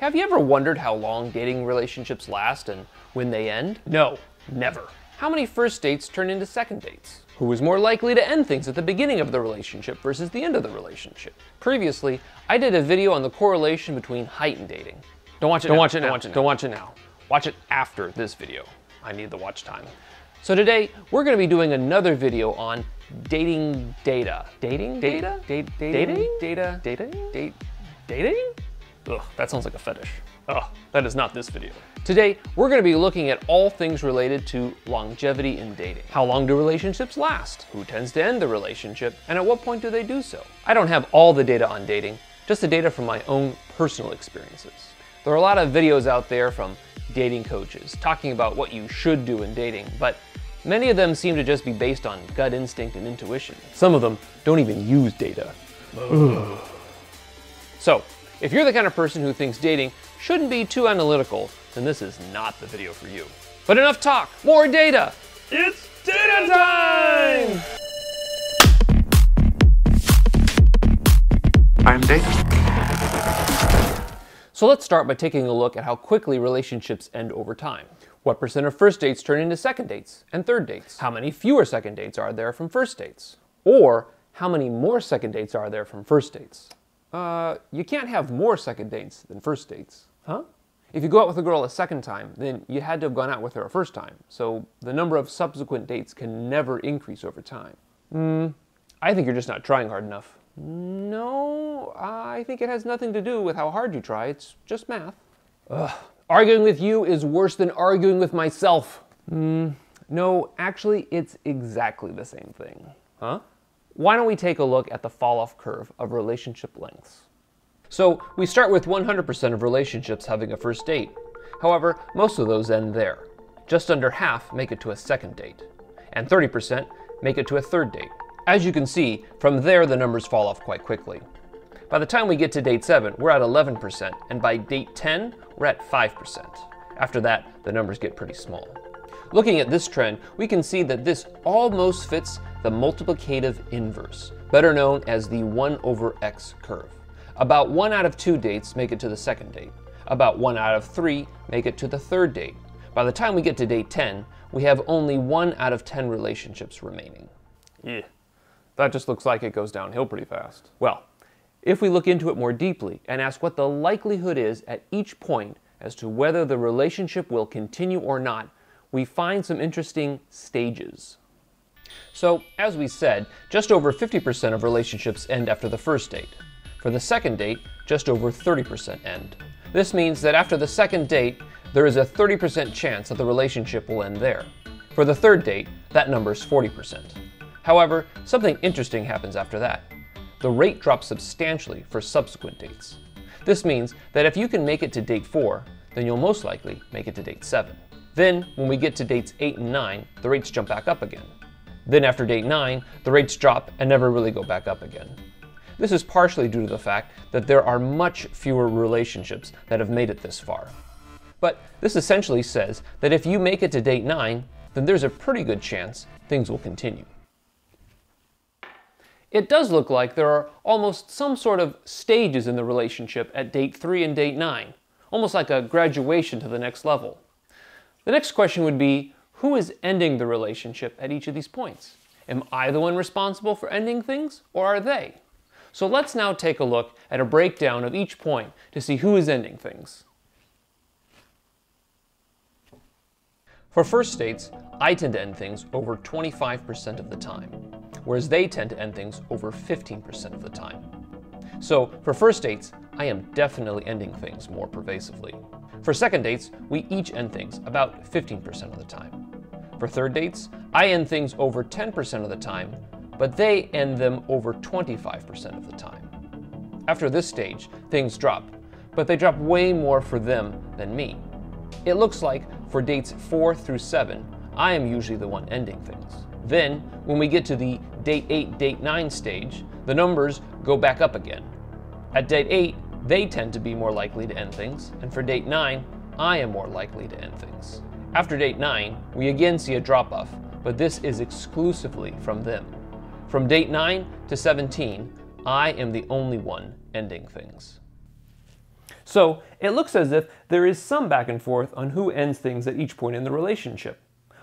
Have you ever wondered how long dating relationships last and when they end? No, never. How many first dates turn into second dates? Who is more likely to end things at the beginning of the relationship versus the end of the relationship? Previously, I did a video on the correlation between height and dating. Don't watch it now. Watch it after this video. I need the watch time. So today, we're going to be doing another video on dating data. Dating data? Dating data? Dating? Ugh, that sounds like a fetish. Ugh, that is not this video. Today, we're going to be looking at all things related to longevity in dating. How long do relationships last? Who tends to end the relationship? And at what point do they do so? I don't have all the data on dating, just the data from my own personal experiences. There are a lot of videos out there from dating coaches talking about what you should do in dating, but many of them seem to just be based on gut instinct and intuition. Some of them don't even use data. So, if you're the kind of person who thinks dating shouldn't be too analytical, then this is not the video for you. But enough talk, more data! It's data time! I'm dating. So let's start by taking a look at how quickly relationships end over time. What % of first dates turn into second dates and third dates? How many fewer second dates are there from first dates? Or how many more second dates are there from first dates? You can't have more second dates than first dates. Huh? If you go out with a girl a second time, then you had to have gone out with her a first time, so the number of subsequent dates can never increase over time. I think you're just not trying hard enough. No, I think it has nothing to do with how hard you try, it's just math. Ugh. Arguing with you is worse than arguing with myself. No, actually, it's exactly the same thing. Huh? Why don't we take a look at the fall-off curve of relationship lengths? So, we start with 100% of relationships having a first date. However, most of those end there. Just under half make it to a second date. And 30% make it to a third date. As you can see, from there the numbers fall off quite quickly. By the time we get to date 7, we're at 11%, and by date 10, we're at 5%. After that, the numbers get pretty small. Looking at this trend, we can see that this almost fits the multiplicative inverse, better known as the 1/x curve. About 1 out of 2 dates make it to the second date. About 1 out of 3 make it to the third date. By the time we get to date 10, we have only 1 out of 10 relationships remaining. Yeah, that just looks like it goes downhill pretty fast. Well, if we look into it more deeply and ask what the likelihood is at each point as to whether the relationship will continue or not, we find some interesting stages. So, as we said, just over 50% of relationships end after the first date. For the second date, just over 30% end. This means that after the second date, there is a 30% chance that the relationship will end there. For the third date, that number is 40%. However, something interesting happens after that. The rate drops substantially for subsequent dates. This means that if you can make it to date 4, then you'll most likely make it to date 7. Then, when we get to dates 8 and 9, the rates jump back up again. Then after date 9, the rates drop and never really go back up again. This is partially due to the fact that there are much fewer relationships that have made it this far. But this essentially says that if you make it to date 9, then there's a pretty good chance things will continue. It does look like there are almost some sort of stages in the relationship at date 3 and date 9, almost like a graduation to the next level. The next question would be, who is ending the relationship at each of these points? Am I the one responsible for ending things, or are they? So let's now take a look at a breakdown of each point to see who is ending things. For first dates, I tend to end things over 25% of the time, whereas they tend to end things over 15% of the time. So for first dates, I am definitely ending things more pervasively. For second dates, we each end things about 15% of the time. For third dates, I end things over 10% of the time, but they end them over 25% of the time. After this stage, things drop, but they drop way more for them than me. It looks like for dates 4 through 7, I am usually the one ending things. Then, when we get to the date 8, date 9 stage, the numbers go back up again. At date 8, they tend to be more likely to end things, and for date 9, I am more likely to end things. After date 9, we again see a drop-off, but this is exclusively from them. From date 9 to 17, I am the only one ending things. So it looks as if there is some back and forth on who ends things at each point in the relationship.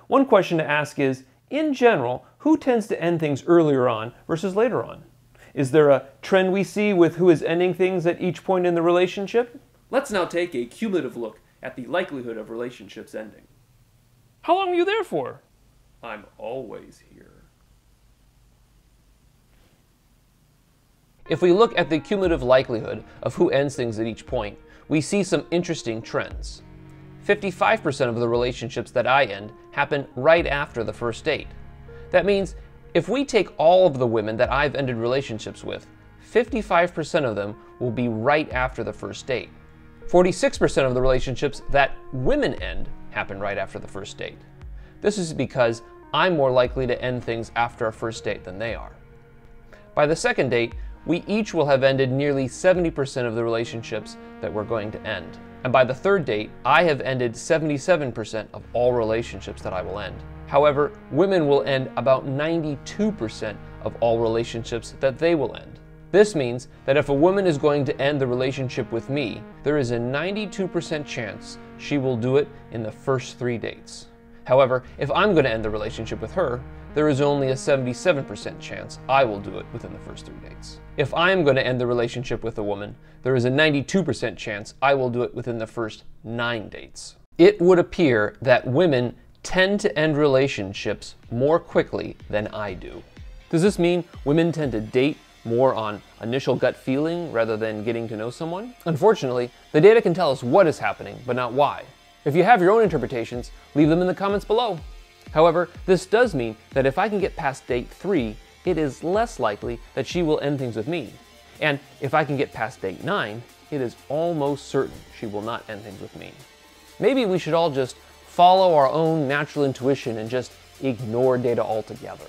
One question to ask is, in general, who tends to end things earlier on versus later on? Is there a trend we see with who is ending things at each point in the relationship? Let's now take a cumulative look at the likelihood of relationships ending. How long were you there for? I'm always here. If we look at the cumulative likelihood of who ends things at each point, we see some interesting trends. 55% of the relationships that I end happen right after the first date. That means if we take all of the women that I've ended relationships with, 55% of them will be right after the first date. 46% of the relationships that women end happen right after the first date. This is because I'm more likely to end things after a first date than they are. By the second date, we each will have ended nearly 70% of the relationships that we're going to end. And by the third date, I have ended 77% of all relationships that I will end. However, women will end about 92% of all relationships that they will end. This means that if a woman is going to end the relationship with me, there is a 92% chance she will do it in the first 3 dates. However, if I'm going to end the relationship with her, there is only a 77% chance I will do it within the first 3 dates. If I am going to end the relationship with a woman, there is a 92% chance I will do it within the first 9 dates. It would appear that women tend to end relationships more quickly than I do. Does this mean women tend to date more on initial gut feeling rather than getting to know someone? Unfortunately, the data can tell us what is happening, but not why. If you have your own interpretations, leave them in the comments below. However, this does mean that if I can get past date 3, it is less likely that she will end things with me. And if I can get past date 9, it is almost certain she will not end things with me. Maybe we should all just follow our own natural intuition and just ignore data altogether.